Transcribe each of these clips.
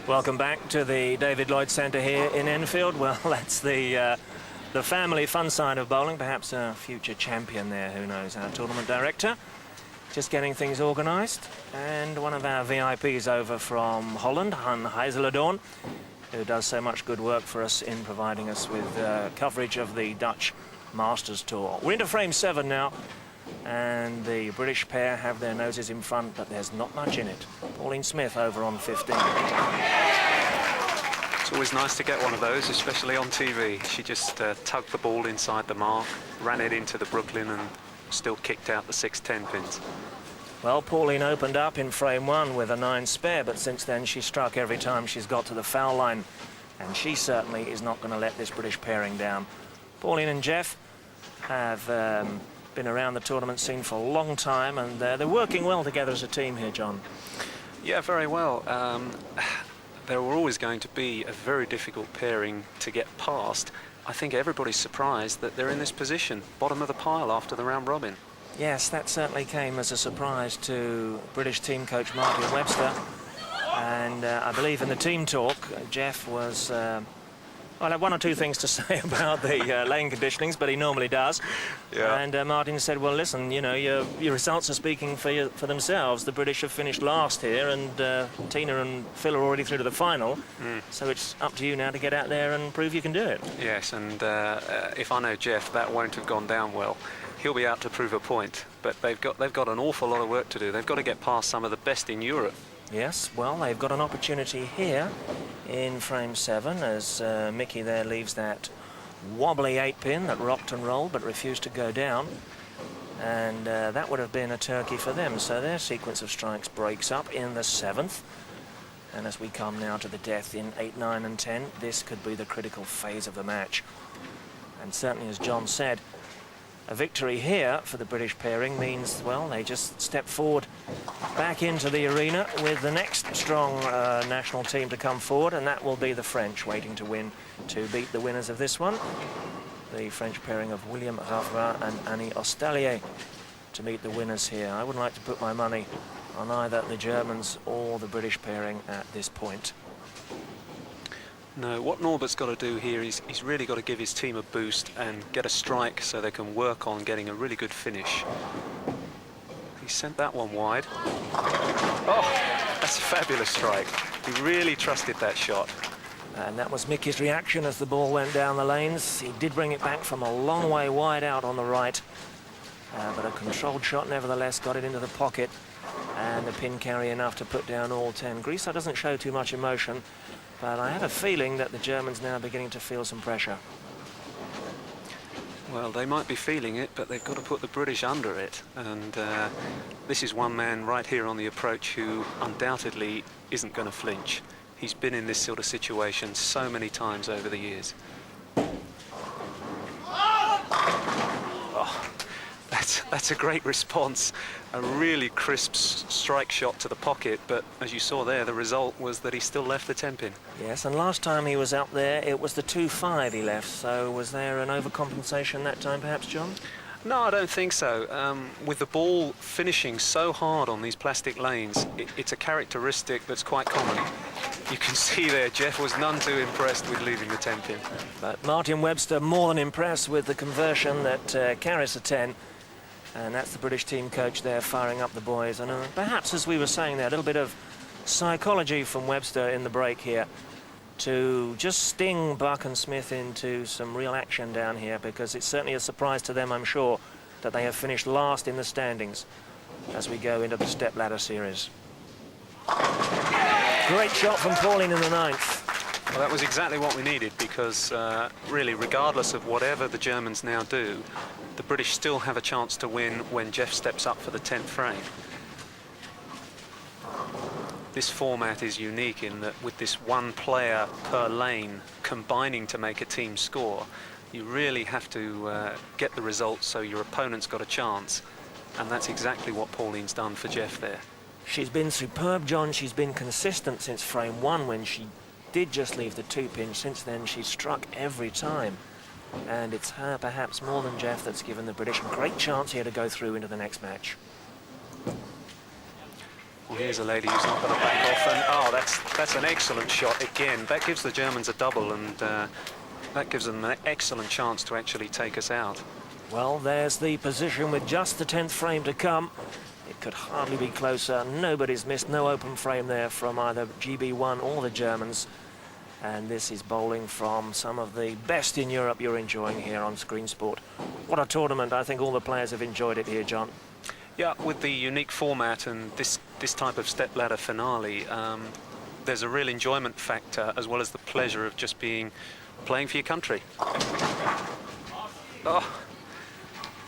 Welcome back to the David Lloyd Centre here in Enfield. Well, that's the family fun side of bowling. Perhaps a future champion there, who knows, our tournament director. Just getting things organised. And one of our VIPs over from Holland, Han Heizeladorn, who does so much good work for us in providing us with coverage of the Dutch Masters Tour. We're into frame 7 now, and the British pair have their noses in front, but there's not much in it. Pauline Smith over on 15. It's always nice to get one of those, especially on TV. She just tugged the ball inside the mark, ran it into the Brooklyn, and still kicked out the 6-10 pins. Well, Pauline opened up in frame 1 with a 9 spare, but since then she struck every time she's got to the foul line, and she certainly is not going to let this British pairing down. Pauline and Jeff have been around the tournament scene for a long time, and they're working well together as a team here, John. Yeah, very well. There were always going to be a very difficult pairing to get past. I think everybody's surprised that they're in this position, bottom of the pile after the round robin. Yes, that certainly came as a surprise to British team coach Martin Webster. And I believe in the team talk, Jeff was... well, I have one or two things to say about the lane conditionings, but he normally does. Yeah. And Martin said, well, listen, you know, your results are speaking for themselves. The British have finished last here, and Tina and Phil are already through to the final. So it's up to you now to get out there and prove you can do it. Yes, and if I know Jeff, that won't have gone down well. He'll be out to prove a point, but they've got an awful lot of work to do. They've got to get past some of the best in Europe. Yes, well, they've got an opportunity here in frame 7 as Mickey there leaves that wobbly 8-pin that rocked and rolled but refused to go down, and that would have been a turkey for them. So their sequence of strikes breaks up in the 7th, and as we come now to the death in 8, 9 and 10, this could be the critical phase of the match. And certainly, as John said, a victory here for the British pairing means, well, they just step forward back into the arena with the next strong national team to come forward, and that will be the French waiting to win to beat the winners of this one. The French pairing of William Ravra and Annie Ostalier to meet the winners here. I wouldn't like to put my money on either the Germans or the British pairing at this point. No, what Norbert's got to do here is he's really got to give his team a boost and get a strike so they can work on getting a really good finish. He sent that one wide. Oh, that's a fabulous strike. He really trusted that shot. And that was Mickey's reaction as the ball went down the lanes. He did bring it back from a long way wide out on the right, but a controlled shot nevertheless got it into the pocket, and the pin carry enough to put down all 10. Grisa doesn't show too much emotion, but I have a feeling that the Germans now are beginning to feel some pressure. Well, they might be feeling it, but they've got to put the British under it. And this is one man right here on the approach who undoubtedly isn't going to flinch. He's been in this sort of situation so many times over the years. Oh, that's a great response. A really crisp strike shot to the pocket, but as you saw there, the result was that he still left the 10-pin. Yes, and last time he was up there, it was the 2-5 he left. So was there an overcompensation that time, perhaps, John? No, I don't think so. With the ball finishing so hard on these plastic lanes, it's a characteristic that's quite common. You can see there, Jeff was none too impressed with leaving the 10-pin. But Martin Webster more than impressed with the conversion that carries the 10. And that's the British team coach there firing up the boys. And perhaps, as we were saying there, a little bit of psychology from Webster in the break here to just sting Buck and Smith into some real action down here, because it's certainly a surprise to them, I'm sure, that they have finished last in the standings as we go into the stepladder series. Great shot from Pauline in the 9th. Well, that was exactly what we needed, because really, regardless of whatever the Germans now do, the British still have a chance to win when Jeff steps up for the 10th frame. This format is unique in that with this one player per lane combining to make a team score, you really have to get the results so your opponent's got a chance, and that's exactly what Pauline's done for Jeff there. She's been superb, John. She's been consistent since frame 1 when she did just leave the 2-pin. Since then, she's struck every time. And it's her, perhaps more than Jeff, that's given the British a great chance here to go through into the next match. Well, here's a lady who's not going to back off, and oh, that's an excellent shot again. That gives the Germans a double, and that gives them an excellent chance to actually take us out. Well, there's the position with just the 10th frame to come. It could hardly be closer. Nobody's missed, no open frame there from either GB1 or the Germans. And this is bowling from some of the best in Europe you're enjoying here on Screensport. What a tournament. I think all the players have enjoyed it here, John. Yeah, with the unique format and this type of stepladder finale, there's a real enjoyment factor as well as the pleasure of just playing for your country. Oh,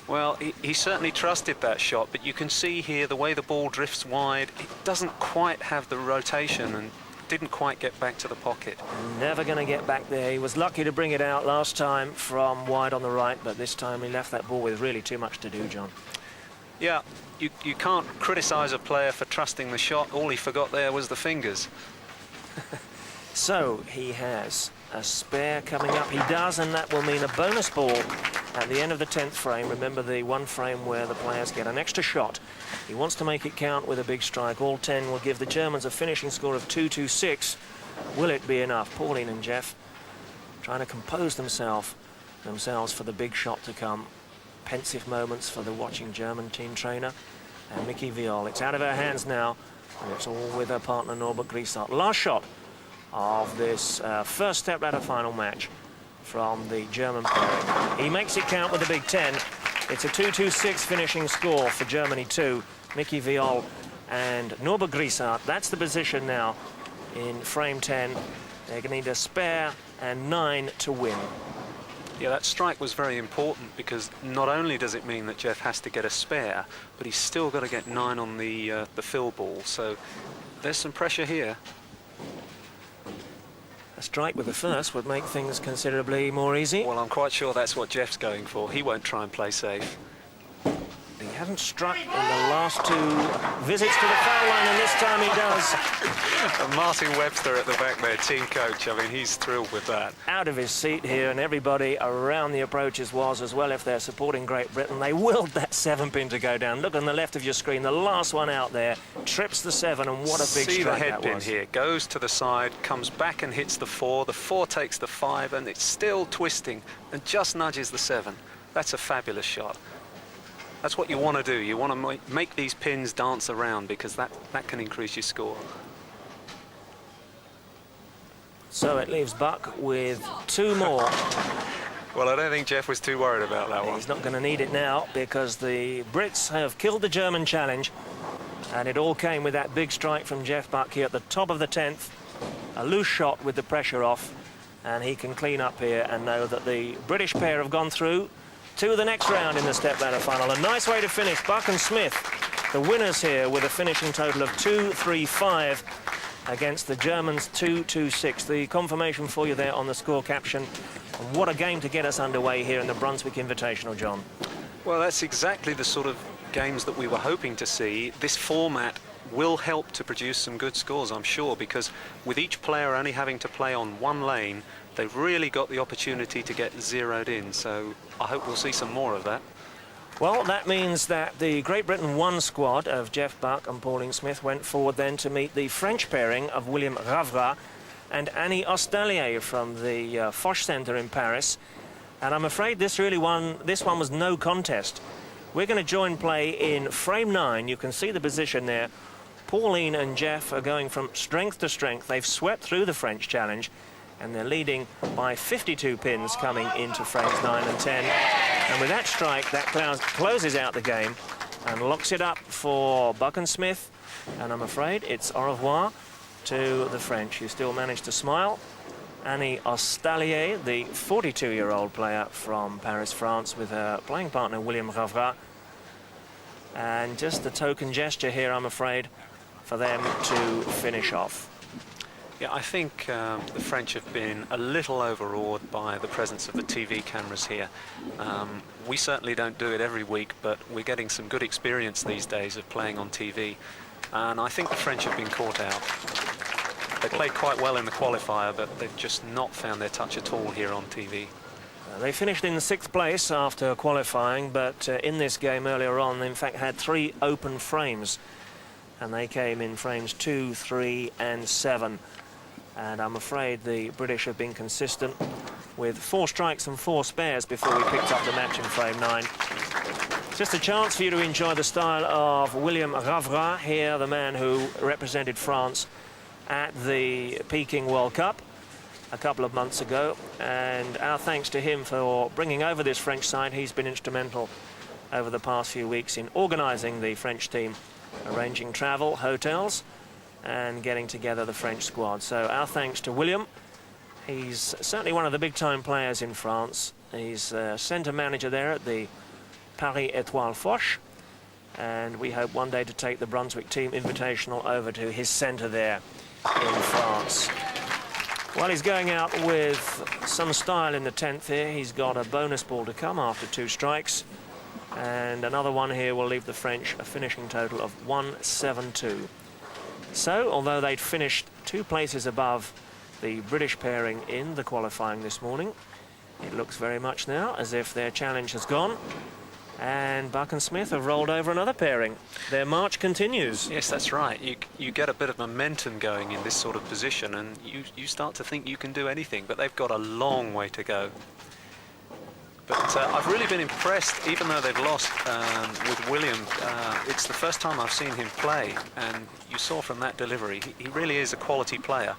well, he certainly trusted that shot, but you can see here the way the ball drifts wide, it doesn't quite have the rotation and didn't quite get back to the pocket. Never going to get back there. He was lucky to bring it out last time from wide on the right, but this time he left that ball with really too much to do, John. Yeah, you can't criticise a player for trusting the shot. All he forgot there was the fingers. So he has a spare coming up. He does, and that will mean a bonus ball at the end of the 10th frame. Remember the one frame where the players get an extra shot. He wants to make it count with a big strike. All 10 will give the Germans a finishing score of 226. Will it be enough? Pauline and Jeff trying to compose themselves for the big shot to come. Pensive moments for the watching German team trainer and Mickey Viol. It's out of her hands now, and it's all with her partner Norbert Griesart. Last shot of this first stepladder final match from the German pairing. He makes it count with a big 10. It's a 226 finishing score for Germany 2. Mickey Viol and Norbert Griesart. That's the position now in frame 10. They're going to need a spare and 9 to win. Yeah, that strike was very important because not only does it mean that Jeff has to get a spare, but he's still got to get 9 on the fill ball. So there's some pressure here. A strike with the first would make things considerably more easy. Well, I'm quite sure that's what Jeff's going for. He won't try and play safe. He hadn't struck in the last 2 visits to the foul line, and this time he does. And Martin Webster at the back there, team coach, I mean, he's thrilled with that. Out of his seat here, and everybody around the approaches was as well if they're supporting Great Britain. They willed that 7-pin to go down. Look on the left of your screen, the last one out there, trips the 7, and what a big See strike the that headpin was. here, goes to the side, comes back and hits the 4 takes the 5, and it's still twisting and just nudges the 7. That's a fabulous shot. That's what you want to do. You want to make these pins dance around because that can increase your score. So it leaves Buck with 2 more. Well, I don't think Jeff was too worried about that one. He's not going to need it now because the Brits have killed the German challenge, and it all came with that big strike from Jeff Buck here at the top of the 10th. A loose shot with the pressure off, and he can clean up here and know that the British pair have gone through to the next round in the stepladder final. A nice way to finish. Buck and Smith, the winners here, with a finishing total of 2-3-5 against the Germans 2-2-6. The confirmation for you there on the score caption. And what a game to get us underway here in the Brunswick Invitational, John. Well, that's exactly the sort of games that we were hoping to see. This format will help to produce some good scores, I'm sure, because with each player only having to play on one lane, they've really got the opportunity to get zeroed in, so I hope we'll see some more of that. Well, that means that the Great Britain 1 squad of Jeff Buck and Pauline Smith went forward then to meet the French pairing of William Ravra and Annie Ostalier from the Foch Centre in Paris. And I'm afraid this one was no contest. We're going to join play in frame 9. You can see the position there. Pauline and Jeff are going from strength to strength. They've swept through the French challenge, and they're leading by 52 pins coming into frames 9 and 10. And with that strike, that closes out the game and locks it up for Buck and Smith. And I'm afraid it's au revoir to the French, who still manage to smile. Annie Ostalier, the 42-year-old player from Paris, France, with her playing partner William Ravra. And just a token gesture here, I'm afraid, for them to finish off. Yeah, I think the French have been a little overawed by the presence of the TV cameras here. We certainly don't do it every week, but we're getting some good experience these days of playing on TV. And I think the French have been caught out. They played quite well in the qualifier, but they've just not found their touch at all here on TV. They finished in 6th place after qualifying, but in this game earlier on, they in fact had 3 open frames. and they came in frames 2, 3 and 7. And I'm afraid the British have been consistent with 4 strikes and 4 spares before we picked up the match in frame 9. Just a chance for you to enjoy the style of William Ravra here, the man who represented France at the Peking World Cup a couple of months ago. And our thanks to him for bringing over this French side. He's been instrumental over the past few weeks in organising the French team, arranging travel, hotels, and getting together the French squad. So our thanks to William. He's certainly one of the big-time players in France. He's centre manager there at the Paris Étoile Foch, and we hope one day to take the Brunswick team Invitational over to his centre there in France. Well, he's going out with some style in the 10th here. He's got a bonus ball to come after 2 strikes, and another one here will leave the French a finishing total of 172. So, although they'd finished 2 places above the British pairing in the qualifying this morning, it looks very much now as if their challenge has gone, and Buck and Smith have rolled over another pairing. Their march continues. Yes, that's right. You get a bit of momentum going in this sort of position, and you start to think you can do anything, but they've got a long way to go. But I've really been impressed, even though they've lost with William. It's the first time I've seen him play, and you saw from that delivery, he really is a quality player.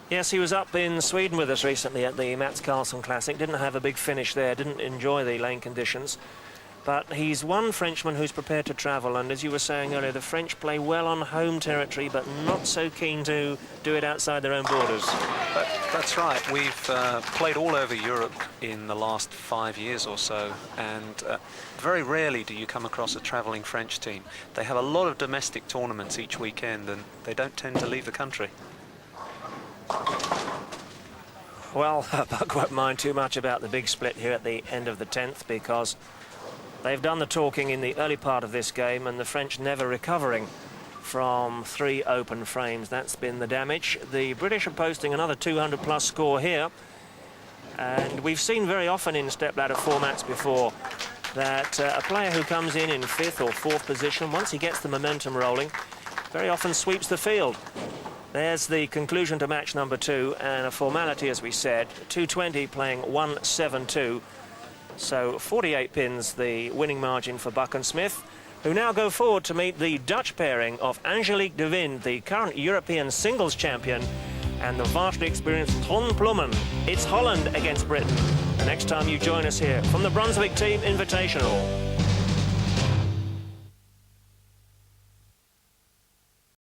Yes, he was up in Sweden with us recently at the Mats Carlsen Classic. Didn't have a big finish there, didn't enjoy the lane conditions. But he's one Frenchman who's prepared to travel, and as you were saying earlier, the French play well on home territory, but not so keen to do it outside their own borders. That's right. We've played all over Europe in the last 5 years or so, and very rarely do you come across a travelling French team. They have a lot of domestic tournaments each weekend, and they don't tend to leave the country. Well, Buck won't mind too much about the big split here at the end of the 10th, because they've done the talking in the early part of this game, and the French never recovering from 3 open frames. That's been the damage. The British are posting another 200-plus score here, and we've seen very often in stepladder formats before that a player who comes in 5th or 4th position, once he gets the momentum rolling, very often sweeps the field. There's the conclusion to match number 2, and a formality, as we said, 220 playing 172. So 48 pins, the winning margin for Buck and Smith, who now go forward to meet the Dutch pairing of Angelique de Wind, the current European singles champion, and the vastly experienced Ton Plummen. It's Holland against Britain. The next time you join us here from the Brunswick Team Invitational.